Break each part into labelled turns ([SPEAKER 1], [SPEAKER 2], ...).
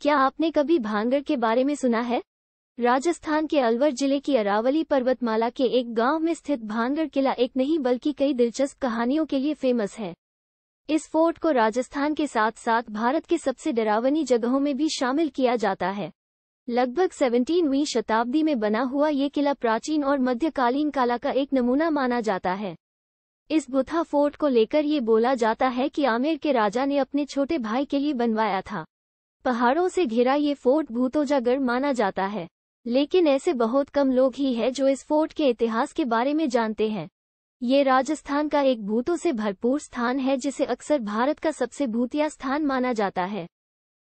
[SPEAKER 1] क्या आपने कभी भांगड़ के बारे में सुना है? राजस्थान के अलवर जिले की अरावली पर्वतमाला के एक गांव में स्थित भांगड़ किला एक नहीं बल्कि कई दिलचस्प कहानियों के लिए फेमस है। इस फोर्ट को राजस्थान के साथ साथ भारत के सबसे डरावनी जगहों में भी शामिल किया जाता है। लगभग 17वीं शताब्दी में बना हुआ ये किला प्राचीन और मध्यकालीन कला का एक नमूना माना जाता है। इस बुथा फोर्ट को लेकर ये बोला जाता है कि आमेर के राजा ने अपने छोटे भाई के लिए बनवाया था। पहाड़ों से घिरा ये फोर्ट भूतोजागढ़ माना जाता है, लेकिन ऐसे बहुत कम लोग ही हैं जो इस फोर्ट के इतिहास के बारे में जानते हैं। ये राजस्थान का एक भूतों से भरपूर स्थान है जिसे अक्सर भारत का सबसे भूतिया स्थान माना जाता है।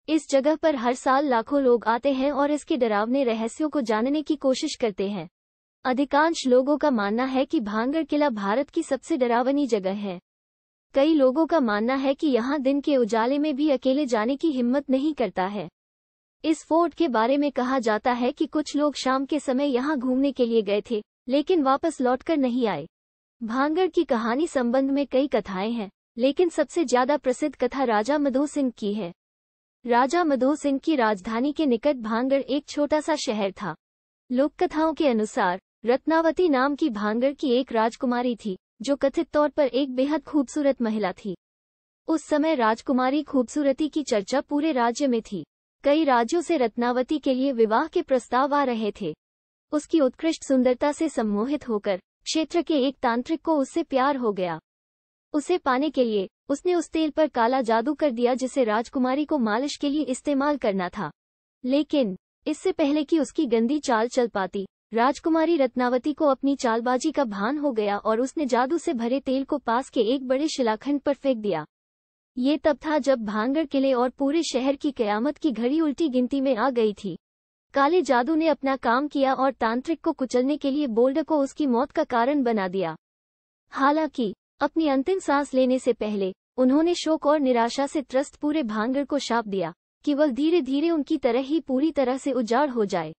[SPEAKER 1] इस जगह पर हर साल लाखों लोग आते हैं और इसके डरावने रहस्यों को जानने की कोशिश करते हैं। अधिकांश लोगों का मानना है कि भांगड़ किला भारत की सबसे डरावनी जगह है। कई लोगों का मानना है कि यहाँ दिन के उजाले में भी अकेले जाने की हिम्मत नहीं करता है। इस फोर्ट के बारे में कहा जाता है कि कुछ लोग शाम के समय यहाँ घूमने के लिए गए थे, लेकिन वापस लौटकर नहीं आए। भांगड़ की कहानी संबंध में कई कथाएं हैं, लेकिन सबसे ज्यादा प्रसिद्ध कथा राजा मधो सिंह की है। राजा मधो सिंह की राजधानी के निकट भांगड़ एक छोटा सा शहर था। लोक कथाओं के अनुसार रत्नावती नाम की भांगड़ की एक राजकुमारी थी, जो कथित तौर पर एक बेहद खूबसूरत महिला थी। उस समय राजकुमारी खूबसूरती की चर्चा पूरे राज्य में थी। कई राज्यों से रत्नावती के लिए विवाह के प्रस्ताव आ रहे थे। उसकी उत्कृष्ट सुंदरता से सम्मोहित होकर क्षेत्र के एक तांत्रिक को उससे प्यार हो गया। उसे पाने के लिए उसने उस तेल पर काला जादू कर दिया जिसे राजकुमारी को मालिश के लिए इस्तेमाल करना था। लेकिन इससे पहले कि उसकी गंदी चाल चल पाती, राजकुमारी रत्नावती को अपनी चालबाजी का भान हो गया और उसने जादू से भरे तेल को पास के एक बड़े शिलाखंड पर फेंक दिया। ये तब था जब भांगड़ किले और पूरे शहर की कयामत की घड़ी उल्टी गिनती में आ गई थी। काले जादू ने अपना काम किया और तांत्रिक को कुचलने के लिए बोल्ड को उसकी मौत का कारण बना दिया। हालांकि अपनी अंतिम सांस लेने से पहले उन्होंने शोक और निराशा से त्रस्त पूरे भांगड़ को शाप दिया कि वह धीरे धीरे उनकी तरह ही पूरी तरह से उजाड़ हो जाए।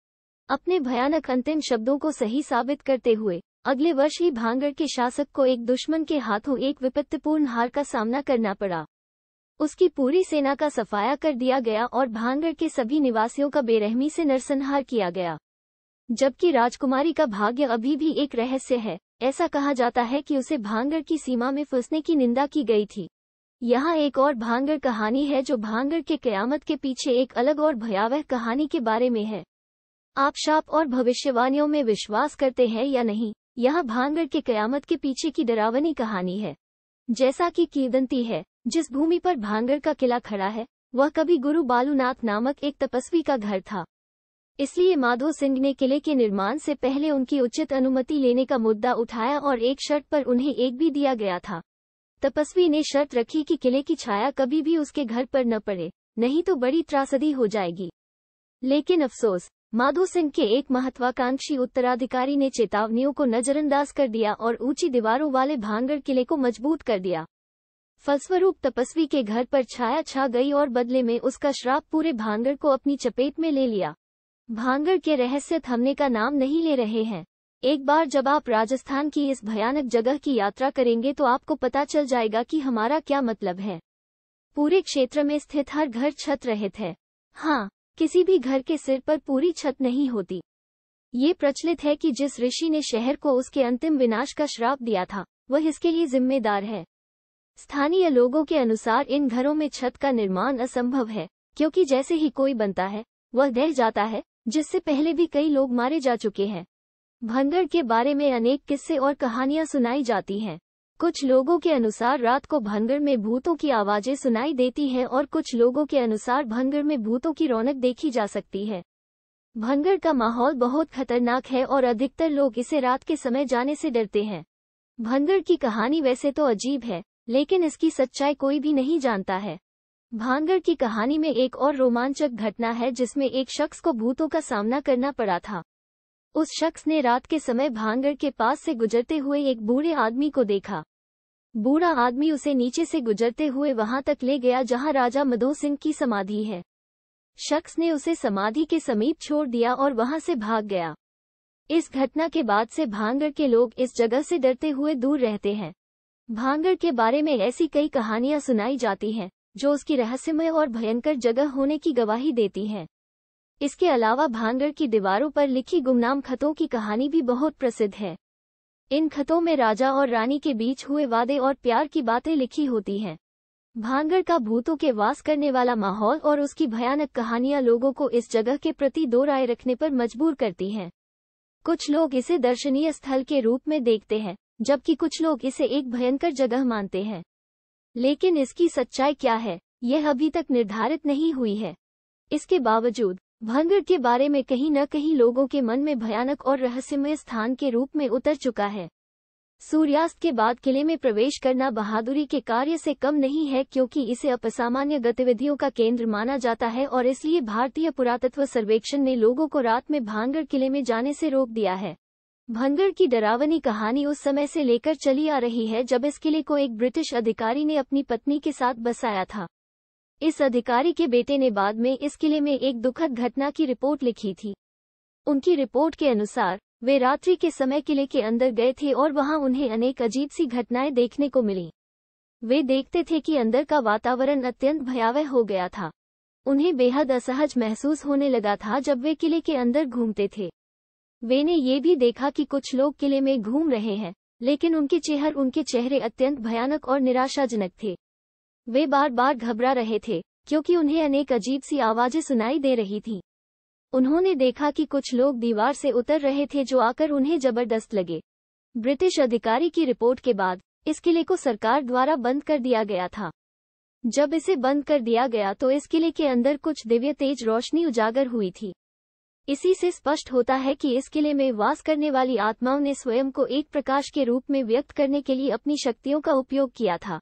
[SPEAKER 1] अपने भयानक अंतिम शब्दों को सही साबित करते हुए अगले वर्ष ही भांगड़ के शासक को एक दुश्मन के हाथों एक विपत्तिपूर्ण हार का सामना करना पड़ा। उसकी पूरी सेना का सफाया कर दिया गया और भांगड़ के सभी निवासियों का बेरहमी से नरसंहार किया गया। जबकि राजकुमारी का भाग्य अभी भी एक रहस्य है। ऐसा कहा जाता है कि उसे भांगड़ की सीमा में फंसने की निंदा की गई थी। यहाँ एक और भांगड़ कहानी है जो भांगड़ के कयामत के पीछे एक अलग और भयावह कहानी के बारे में है। आप शाप और भविष्यवाणियों में विश्वास करते हैं या नहीं, यह भांगड़ के कयामत के पीछे की डरावनी कहानी है। जैसा कि किंवदंती है, जिस भूमि पर भांगड़ का किला खड़ा है, वह कभी गुरु बालूनाथ नामक एक तपस्वी का घर था। इसलिए माधो सिंह ने किले के निर्माण से पहले उनकी उचित अनुमति लेने का मुद्दा उठाया और एक शर्त पर उन्हें एक भी दिया गया था। तपस्वी ने शर्त रखी कि किले की छाया कभी भी उसके घर पर न पड़े, नहीं तो बड़ी त्रासदी हो जाएगी। लेकिन अफसोस, माधो सिंह के एक महत्वाकांक्षी उत्तराधिकारी ने चेतावनियों को नजरअंदाज कर दिया और ऊंची दीवारों वाले भांगड़ किले को मजबूत कर दिया। फलस्वरूप तपस्वी के घर पर छाया छा गई और बदले में उसका श्राप पूरे भांगड़ को अपनी चपेट में ले लिया। भांगड़ के रहस्य थमने का नाम नहीं ले रहे हैं। एक बार जब आप राजस्थान की इस भयानक जगह की यात्रा करेंगे तो आपको पता चल जाएगा कि हमारा क्या मतलब है। पूरे क्षेत्र में स्थित हर घर छत रहित है। हाँ, किसी भी घर के सिर पर पूरी छत नहीं होती। ये प्रचलित है कि जिस ऋषि ने शहर को उसके अंतिम विनाश का श्राप दिया था, वह इसके लिए जिम्मेदार है। स्थानीय लोगों के अनुसार इन घरों में छत का निर्माण असंभव है, क्योंकि जैसे ही कोई बनता है, वह ढह जाता है, जिससे पहले भी कई लोग मारे जा चुके हैं। भांगड़ के बारे में अनेक किस्से और कहानियां सुनाई जाती हैं। कुछ लोगों के अनुसार रात को भांगड़ में भूतों की आवाजें सुनाई देती हैं और कुछ लोगों के अनुसार भांगड़ में भूतों की रौनक देखी जा सकती है। भांगड़ का माहौल बहुत खतरनाक है और अधिकतर लोग इसे रात के समय जाने से डरते हैं। भांगड़ की कहानी वैसे तो अजीब है, लेकिन इसकी सच्चाई कोई भी नहीं जानता है। भांगड़ की कहानी में एक और रोमांचक घटना है जिसमें एक शख्स को भूतों का सामना करना पड़ा था। उस शख्स ने रात के समय भांगड़ के पास से गुजरते हुए एक बूढ़े आदमी को देखा। बूढ़ा आदमी उसे नीचे से गुजरते हुए वहां तक ले गया जहां राजा मधो सिंह की समाधि है। शख्स ने उसे समाधि के समीप छोड़ दिया और वहां से भाग गया। इस घटना के बाद से भांगड़ के लोग इस जगह से डरते हुए दूर रहते हैं। भांगड़ के बारे में ऐसी कई कहानियां सुनाई जाती हैं, जो उसकी रहस्यमय और भयंकर जगह होने की गवाही देती है। इसके अलावा भानगढ़ की दीवारों पर लिखी गुमनाम खतों की कहानी भी बहुत प्रसिद्ध है। इन खतों में राजा और रानी के बीच हुए वादे और प्यार की बातें लिखी होती हैं। भानगढ़ का भूतों के वास करने वाला माहौल और उसकी भयानक कहानियां लोगों को इस जगह के प्रति दो राय रखने पर मजबूर करती हैं। कुछ लोग इसे दर्शनीय स्थल के रूप में देखते हैं, जबकि कुछ लोग इसे एक भयंकर जगह मानते हैं। लेकिन इसकी सच्चाई क्या है, यह अभी तक निर्धारित नहीं हुई है। इसके बावजूद भानगढ़ के बारे में कहीं न कहीं लोगों के मन में भयानक और रहस्यमय स्थान के रूप में उतर चुका है। सूर्यास्त के बाद किले में प्रवेश करना बहादुरी के कार्य से कम नहीं है, क्योंकि इसे असामान्य गतिविधियों का केंद्र माना जाता है और इसलिए भारतीय पुरातत्व सर्वेक्षण ने लोगों को रात में भानगढ़ किले में जाने से रोक दिया है। भानगढ़ की डरावनी कहानी उस समय से लेकर चली आ रही है जब इस किले को एक ब्रिटिश अधिकारी ने अपनी पत्नी के साथ बसाया था। इस अधिकारी के बेटे ने बाद में इस किले में एक दुखद घटना की रिपोर्ट लिखी थी। उनकी रिपोर्ट के अनुसार वे रात्रि के समय किले के अंदर गए थे और वहां उन्हें अनेक अजीब सी घटनाएं देखने को मिली। वे देखते थे कि अंदर का वातावरण अत्यंत भयावह हो गया था। उन्हें बेहद असहज महसूस होने लगा था जब वे किले के अंदर घूमते थे। वे ने ये भी देखा कि कुछ लोग किले में घूम रहे हैं, लेकिन उनके चेहरे अत्यंत भयानक और निराशाजनक थे। वे बार बार घबरा रहे थे, क्योंकि उन्हें अनेक अजीब सी आवाजें सुनाई दे रही थीं। उन्होंने देखा कि कुछ लोग दीवार से उतर रहे थे जो आकर उन्हें जबरदस्त लगे। ब्रिटिश अधिकारी की रिपोर्ट के बाद इस किले को सरकार द्वारा बंद कर दिया गया था। जब इसे बंद कर दिया गया तो इस किले के अंदर कुछ दिव्य तेज रोशनी उजागर हुई थी। इसी से स्पष्ट होता है कि इस किले में वास करने वाली आत्माओं ने स्वयं को एक प्रकाश के रूप में व्यक्त करने के लिए अपनी शक्तियों का उपयोग किया था।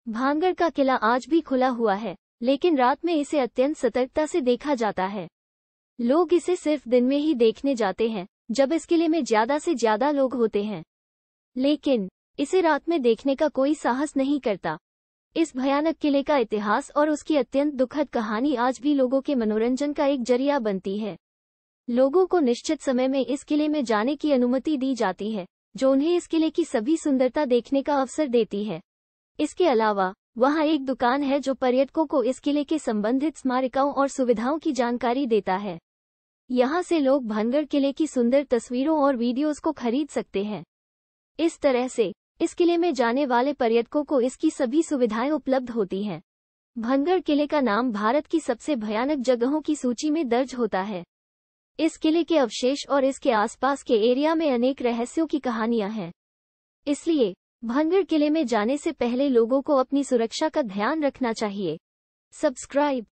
[SPEAKER 1] भानगढ़ का किला आज भी खुला हुआ है, लेकिन रात में इसे अत्यंत सतर्कता से देखा जाता है। लोग इसे सिर्फ दिन में ही देखने जाते हैं, जब इस किले में ज्यादा से ज्यादा लोग होते हैं। लेकिन इसे रात में देखने का कोई साहस नहीं करता। इस भयानक किले का इतिहास और उसकी अत्यंत दुखद कहानी आज भी लोगों के मनोरंजन का एक जरिया बनती है। लोगों को निश्चित समय में इस किले में जाने की अनुमति दी जाती है, जो उन्हें इस किले की सभी सुंदरता देखने का अवसर देती है। इसके अलावा वहाँ एक दुकान है जो पर्यटकों को इस किले के संबंधित स्मारकों और सुविधाओं की जानकारी देता है। यहाँ से लोग भानगढ़ किले की सुंदर तस्वीरों और वीडियोस को खरीद सकते हैं। इस तरह से इस किले में जाने वाले पर्यटकों को इसकी सभी सुविधाएं उपलब्ध होती हैं। भानगढ़ किले का नाम भारत की सबसे भयानक जगहों की सूची में दर्ज होता है। इस किले के अवशेष और इसके आसपास के एरिया में अनेक रहस्यों की कहानियां हैं। इसलिए भानगढ़ किले में जाने से पहले लोगों को अपनी सुरक्षा का ध्यान रखना चाहिए। सब्सक्राइब